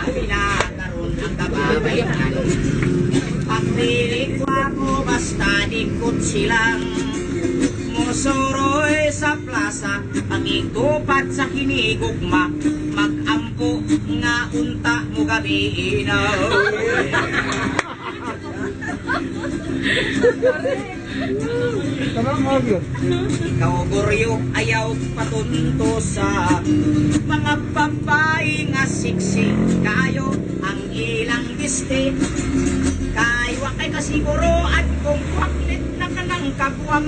pinakaroon ang kababayan. Pagpili ko ako basta dikot silang musuroy sa plaza, pagitupat sa hinigugma, magampo nga unta mo gabi na. Ikaw guryo ayaw patunto sa mga babae nga siksi, kayo ang ilang giste, kayo kay kasiguro at kung kwaklit na kanang kabuang,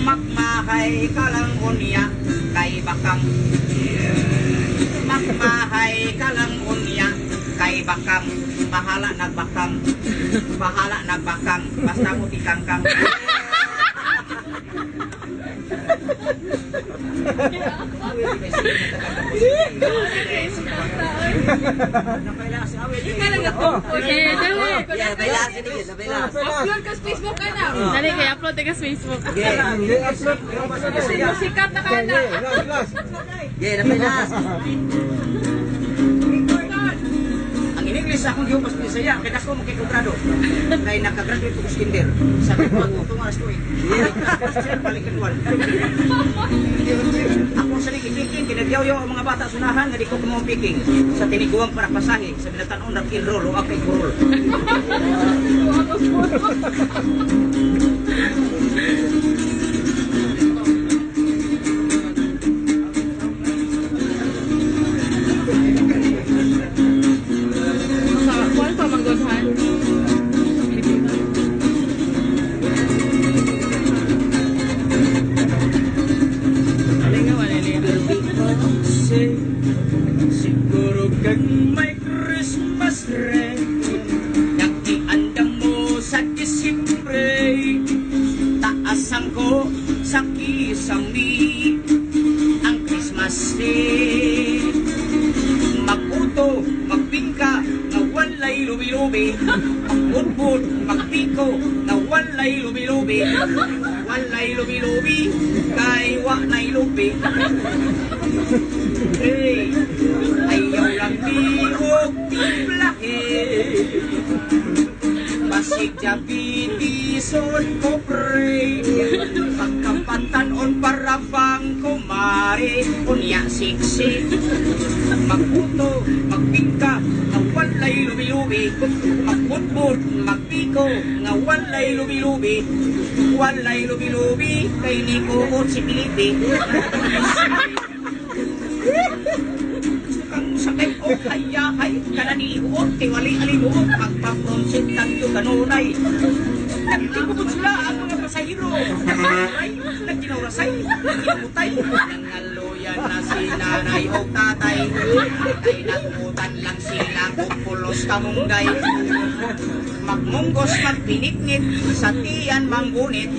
magmahay ka lang unya kay bakang, magmahay ka lang unya kay bakang, bahala nagbakang, bahala nagbakang, basta mo tikangkang. Upload ka sa Facebook ka na. Dali kay upload ka sa Facebook. Sikat na ka na. Ang in-English akong gihupas ni saya, kaya ako makikudrado. Kaya nakagraduate ko sa kinder. Sabi ko, itong alas ko eh. Balik kanuan. Ako sa likikiking, kinagyaw-yaw ang mga bata sunahan, nga di ko kumawang piking. Sa tiniguang para pasahe, sa minatanon na kinroll o akay kurol. Kuan pa manggodhan. Siguro kang may Christmas tree, nagtiandang mo sa Disyembre, taasan ko sa kisami ang Christmas tree. Magputo, magpingka, na walay lubi-lubi, magputput, magpiko, na walay lubi-lubi, walay lubi-lubi, kay wa na'y lubi. Hey, ayaw lang bihog tiblahe, basig jabitison ko pre, pagkapatanon para bang kumari, unya siksi, magputo, magpingka, na walay lubi-lubi, magputput, magpiko, na walay lubi-lubi, walay lubi-lubi, kay ni ko si Pilipi. Kang sakit o hayahay, kananiihuot, tiwali-alihuot, magpapronsit tanto kanunay. Nagtipupot sila ang mga pasahiro. Nagtinawrasay, nagtinamutay. Nangaluyan na si nanay o tatay, ay nagutan lang sila kung pulos kamunggay. Magmunggos, magpiniknit, sa tiyan manggunit.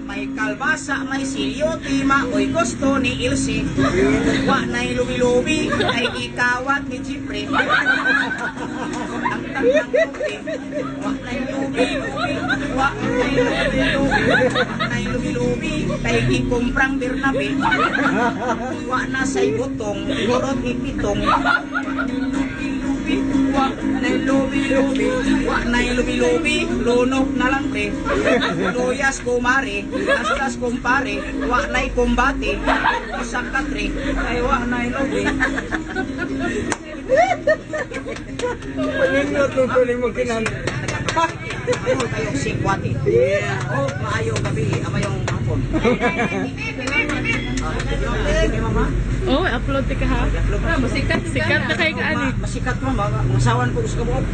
May kalbasa, may silyo, tima, o'y gusto ni Ilse. Wa na'y lubi-lubi, ay ikawat ni Chipre. Ang tangtang lubi, wa na'y lubi-lubi, wa na'y lubi-lubi, wa na'y lubi-lubi, kay ikumprang Bernabe. Wa na sa'y butong, urot ni Pitong. Wa na'y lubi-lubi, wa na'y lubi-lubi, lunok na lang pre. Luyas kumare, astas kumpare, wa na'y kumbate, isang katre, ay wa na'y lubi. Panindot nung tuling mo kinan. Ano kayong sikwati? O maayong gabi, amayong hapon. Oh, upload ka ha. Sikat na kay kaani. Masikat mo, masawan ko sa kabuok.